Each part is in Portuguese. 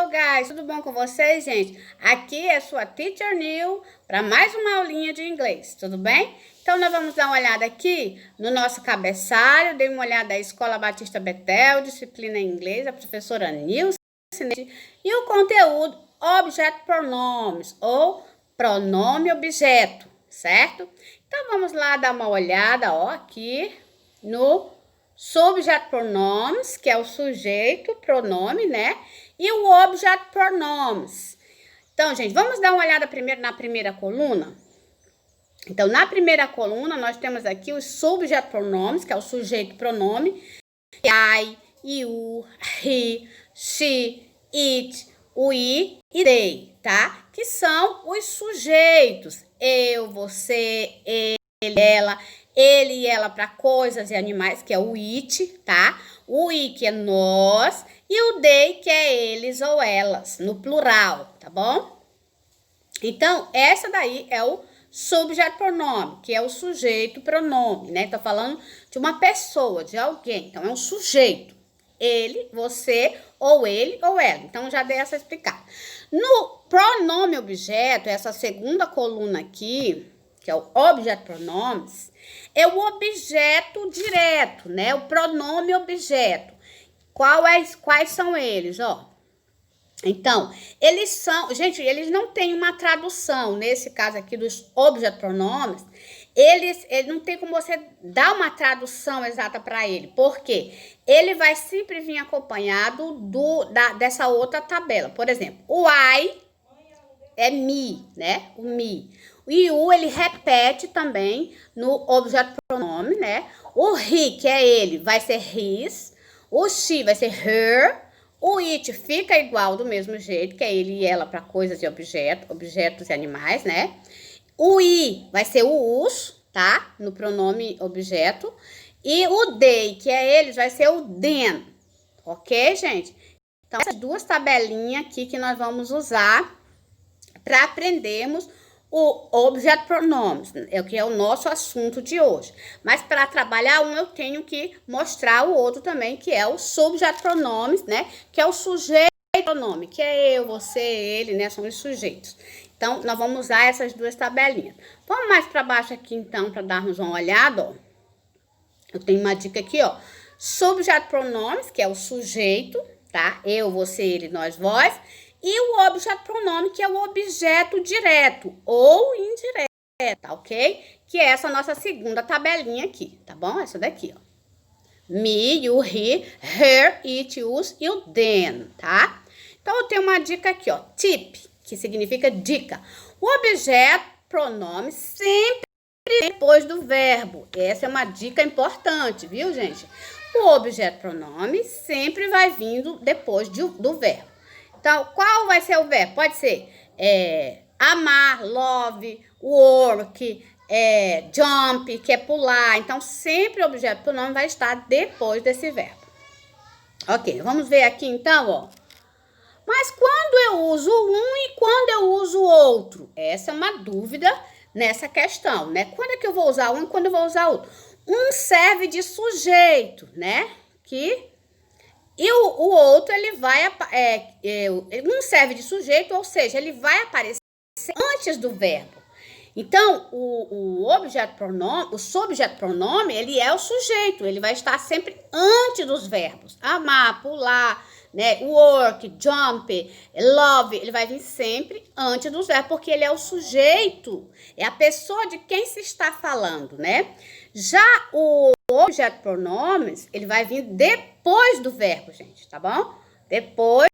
Guys, tudo bom com vocês, gente? Aqui é sua Teacher New para mais uma aulinha de inglês, tudo bem? Então, nós vamos dar uma olhada aqui no nosso cabeçalho. Dei uma olhada da Escola Batista Betel, disciplina em inglês, a professora Nilce. E o conteúdo, Object Pronomes, ou pronome objeto, certo? Então, vamos lá dar uma olhada, ó, aqui no Subject Pronomes, que é o sujeito, pronome, né? E o Object Pronomes. Então, gente, vamos dar uma olhada primeiro na primeira coluna? Então, na primeira coluna, nós temos aqui os Subject Pronomes, que é o sujeito, pronome. I, you, he, she, it, we e they, tá? Que são os sujeitos. Eu, você, ele, ela... Ele e ela para coisas e animais, que é o it, tá? O we, que é nós, e o they, que é eles ou elas, no plural, tá bom? Então, essa daí é o subject pronoun, que é o sujeito pronome, né? Tô falando de uma pessoa, de alguém. Então, é um sujeito. Ele, você, ou ele, ou ela. Então, já dei essa explicada. No pronome objeto, essa segunda coluna aqui, que é o Object Pronomes, é o objeto direto, né? O pronome objeto. Quais são eles, ó? Então, eles são... Gente, eles não têm uma tradução. Nesse caso aqui dos Object Pronomes, eles não tem como você dar uma tradução exata para ele. Por quê? Ele vai sempre vir acompanhado dessa outra tabela. Por exemplo, o I é me, né? O me. O you, ele repete também no objeto pronome, né? O he, que é ele, vai ser his. O she vai ser her. O it fica igual do mesmo jeito, que é ele e ela para coisas e objetos e animais, né? O i vai ser o us, tá? No pronome objeto. E o they, que é eles, vai ser o them. Ok, gente? Então, essas duas tabelinhas aqui que nós vamos usar para aprendermos o Object Pronomes, que é o nosso assunto de hoje. Mas para trabalhar um, eu tenho que mostrar o outro também, que é o Subject Pronomes, né? Que é o sujeito pronome, que é eu, você, ele, né? São os sujeitos. Então, nós vamos usar essas duas tabelinhas. Vamos mais para baixo aqui, então, para darmos uma olhada, ó. Eu tenho uma dica aqui, ó. Subject Pronomes, que é o sujeito, tá? Eu, você, ele, nós, vós. E o Object Pronoun, que é o objeto direto ou indireto, tá, ok? Que é essa nossa segunda tabelinha aqui, tá bom? Essa daqui, ó. Me, you, he, her, it, us e o them, tá? Então, eu tenho uma dica aqui, ó. Tip, que significa dica. O objeto pronome sempre depois do verbo. Essa é uma dica importante, viu, gente? O objeto pronome sempre vai vindo depois do verbo. Então, qual vai ser o verbo? Pode ser amar, love, work, jump, que é pular. Então, sempre o objeto pronome vai estar depois desse verbo. Ok, vamos ver aqui então, ó. Mas quando eu uso um e quando eu uso o outro? Essa é uma dúvida nessa questão, né? Quando é que eu vou usar um e quando eu vou usar outro? Um serve de sujeito, né? E o outro, ele vai... um serve de sujeito, ou seja, ele vai aparecer antes do verbo. Então, o object pronoun, o subject pronoun, ele é o sujeito. Ele vai estar sempre antes dos verbos. Amar, pular, né? Work, jump, love. Ele vai vir sempre antes dos verbos, porque ele é o sujeito. É a pessoa de quem se está falando, né? Já o object pronomes, ele vai vir depois do verbo, gente, tá bom? Depois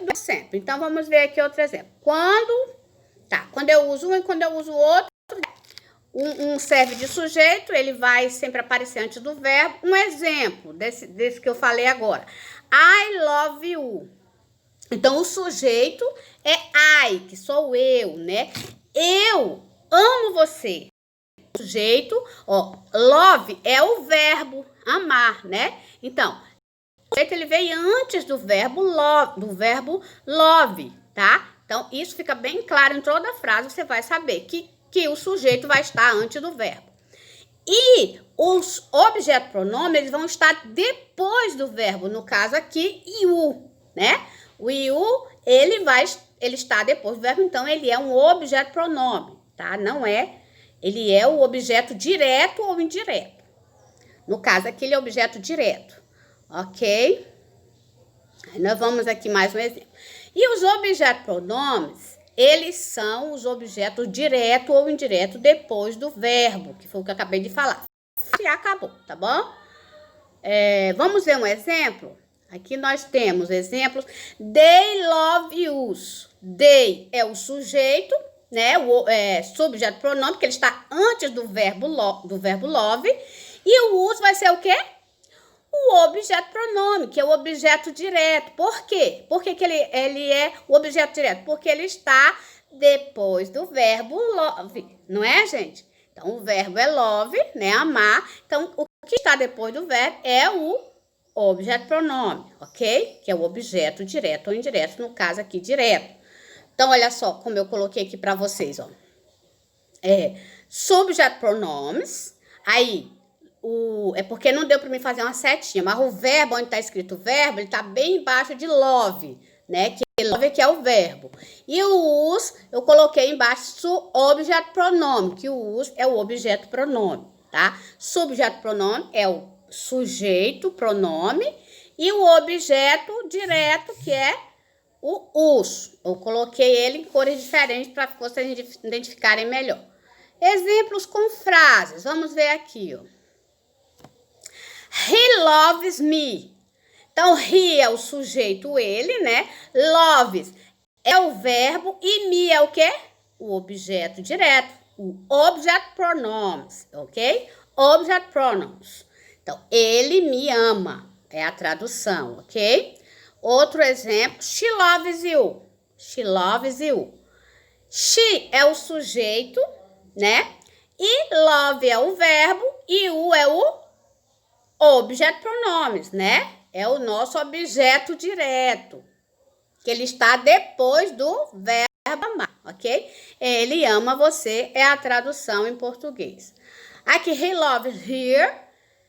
do sempre. Então, vamos ver aqui outro exemplo. Quando eu uso um e quando eu uso o outro, um serve de sujeito, ele vai sempre aparecer antes do verbo. Um exemplo desse que eu falei agora. I love you. Então, o sujeito é I, que sou eu, né? Eu amo você. Sujeito, ó, love é o verbo amar, né? Então, o sujeito ele veio antes do verbo love, tá? Então, isso fica bem claro em toda a frase, você vai saber que o sujeito vai estar antes do verbo. E os objetos pronomes eles vão estar depois do verbo, no caso aqui, you, né? O you, ele está depois do verbo, então ele é um objeto pronome, tá? Não é, ele é o objeto direto ou indireto. No caso, aqui ele é objeto direto, ok? Nós vamos aqui mais um exemplo. E os objetos pronomes, eles são os objetos direto ou indireto depois do verbo, que foi o que eu acabei de falar. E acabou, tá bom? Vamos ver um exemplo? Aqui nós temos exemplos. They love yous. They é o sujeito, né? Subjeto pronome, que ele está antes do verbo love. E o us vai ser o quê? O objeto pronome, que é o objeto direto. Por quê? Por que ele é o objeto direto? Porque ele está depois do verbo love, não é, gente? Então, o verbo é love, né? Amar. Então, o que está depois do verbo é o objeto pronome, ok? Que é o objeto direto ou indireto, no caso aqui, direto. Então, olha só como eu coloquei aqui para vocês, ó. Subjeto pronomes, aí, é porque não deu para mim fazer uma setinha, mas o verbo, onde está escrito verbo, ele está bem embaixo de love, né? Que love que é o verbo. E o us, eu coloquei embaixo objeto pronome, que o us é o objeto pronome, tá? Subjeto pronome é o sujeito pronome e o objeto direto, que é o us. Eu coloquei ele em cores diferentes para vocês identificarem melhor. Exemplos com frases. Vamos ver aqui, ó. He loves me. Então, he é o sujeito, ele, né? Loves é o verbo e me é o quê? O objeto direto. O object pronouns, ok? Object pronouns. Então, ele me ama. É a tradução, ok? Outro exemplo. She loves you. She loves you. She é o sujeito, né? E love é o verbo e you é o objeto pronomes, né? É o nosso objeto direto, que ele está depois do verbo amar, ok? Ele ama você, é a tradução em português. Aqui, he loves her.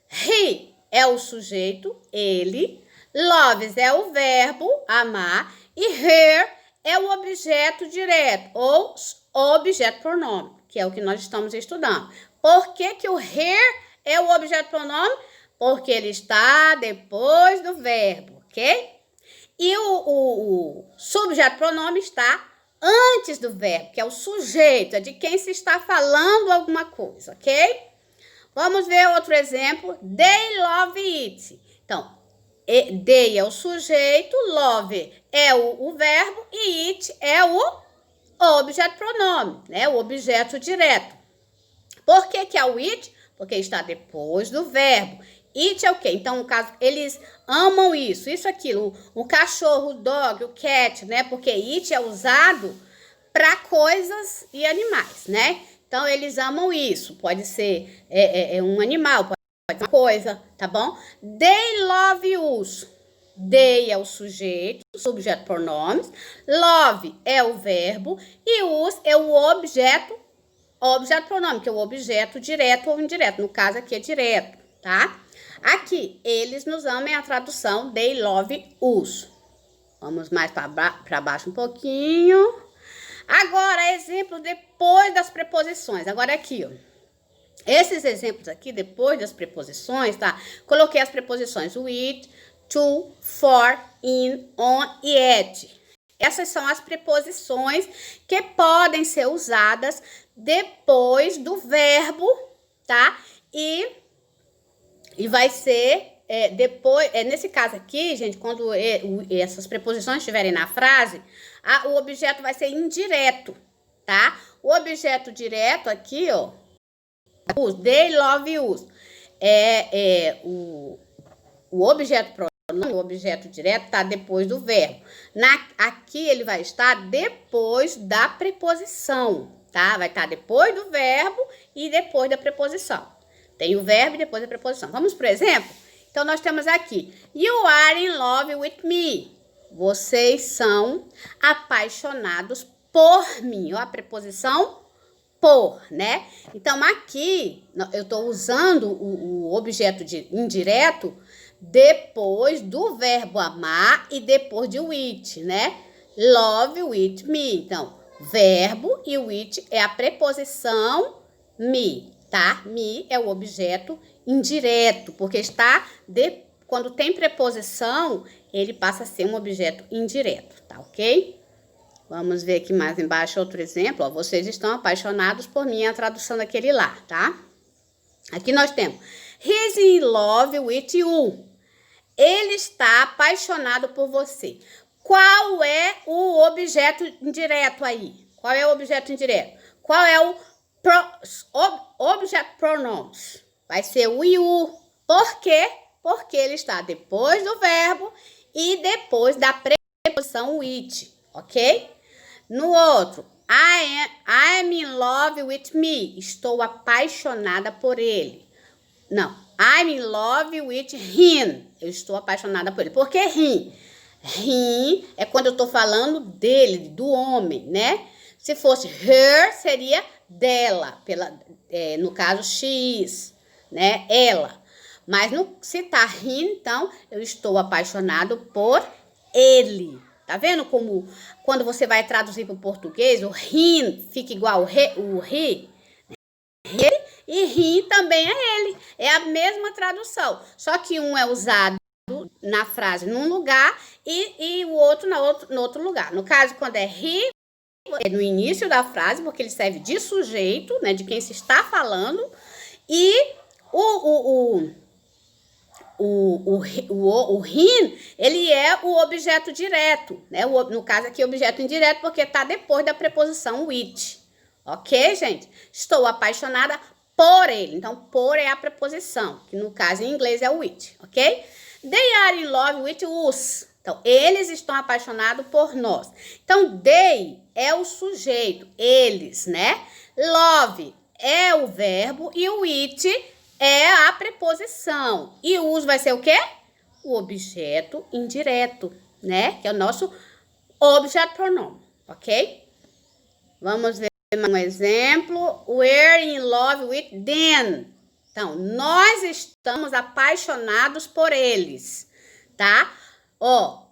He é o sujeito, ele. Loves é o verbo, amar. E her é o objeto direto, ou objeto pronome, que é o que nós estamos estudando. Por que que o her é o objeto pronome? Porque ele está depois do verbo, ok? E o subjeto pronome está antes do verbo, que é o sujeito, é de quem se está falando alguma coisa, ok? Vamos ver outro exemplo. They love it. Então, they é o sujeito, love é o verbo e it é o objeto pronome, né? O objeto direto. Por que que é o it? Porque está depois do verbo. It é o quê? Então, no caso, eles amam isso, aquilo. O cachorro, o dog, o cat, né? Porque it é usado para coisas e animais, né? Então, eles amam isso. Pode ser um animal, pode ser uma coisa, tá bom? They love us. They é o sujeito, subjeto pronomes. Love é o verbo. E us é o objeto pronome, que é o objeto direto ou indireto. No caso, aqui é direto, tá? Aqui, eles nos amam é a tradução they love us. Vamos mais para baixo um pouquinho. Agora, exemplo depois das preposições. Agora aqui, ó. Esses exemplos aqui, depois das preposições, tá? Coloquei as preposições with, to, for, in, on e at. Essas são as preposições que podem ser usadas depois do verbo, tá? E vai ser depois, nesse caso aqui, gente, quando essas preposições estiverem na frase, o objeto vai ser indireto, tá? O objeto direto aqui, ó, they love us, o objeto pronome, o objeto direto tá depois do verbo. Aqui ele vai estar depois da preposição, tá? Vai estar depois do verbo e depois da preposição. Tem o verbo e depois a preposição. Vamos pro exemplo? Então, nós temos aqui. You are in love with me. Vocês são apaixonados por mim. Ó, a preposição por, né? Então, aqui, eu estou usando o objeto indireto depois do verbo amar e depois de with, né? Love with me. Então, verbo e with é a preposição me, tá? Me é o objeto indireto, porque está quando tem preposição, ele passa a ser um objeto indireto, tá ok? Vamos ver aqui mais embaixo outro exemplo. Ó, vocês estão apaixonados por mim, a tradução daquele lá, tá? Aqui nós temos He's in love with you. Ele está apaixonado por você. Qual é o objeto indireto aí? Qual é o objeto indireto? Qual é o object pronouns? Vai ser o you. Por quê? Porque ele está depois do verbo e depois da preposição with, ok? No outro, I'm in love with me. Estou apaixonada por ele. Não, I'm in love with him. Eu estou apaixonada por ele. Por que him? Him é quando eu estou falando dele, do homem, né? Se fosse her, seria dela. No caso, she is, né? Ela. Mas se tá him, então, eu estou apaixonado por ele. Tá vendo como quando você vai traduzir para o português, o him fica igual o he? Ele e him também é ele. É a mesma tradução. Só que um é usado na frase num lugar e o outro no outro lugar. No caso, quando é he, é no início da frase, porque ele serve de sujeito, né, de quem se está falando. E o him, ele é o objeto direto, né? No caso aqui, objeto indireto, porque tá depois da preposição with. Ok, gente? Estou apaixonada por ele. Então, por é a preposição, que no caso em inglês é o with, ok? They are in love with us. Então, eles estão apaixonados por nós. Então, they é o sujeito, eles, né? Love é o verbo e o with é a preposição. E us vai ser o quê? O objeto indireto, né? Que é o nosso object pronoun, ok? Vamos ver um exemplo. We're in love with them. Então, nós estamos apaixonados por eles, tá? Ó,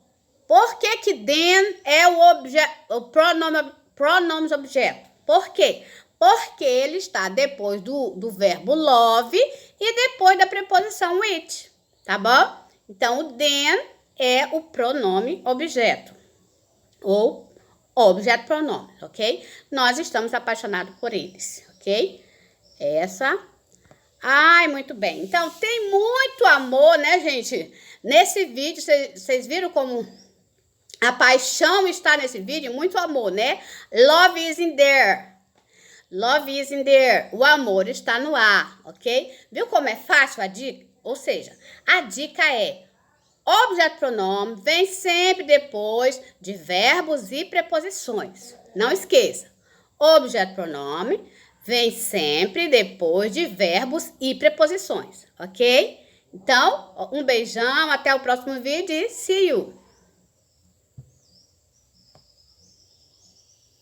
por que que them é o pronome objeto? Por quê? Porque ele está depois do verbo love e depois da preposição with, tá bom? Então, o them é o pronome objeto, ou object pronoun, ok? Nós estamos apaixonados por eles, ok? Ai, muito bem. Então, tem muito amor, né, gente? Nesse vídeo, vocês viram como a paixão está nesse vídeo? Muito amor, né? Love is in there. Love is in there. O amor está no ar, ok? Viu como é fácil a dica? Ou seja, a dica é: object pronoun vem sempre depois de verbos e preposições. Não esqueça. Object pronoun vem sempre depois de verbos e preposições, ok? Então, um beijão, até o próximo vídeo e see you!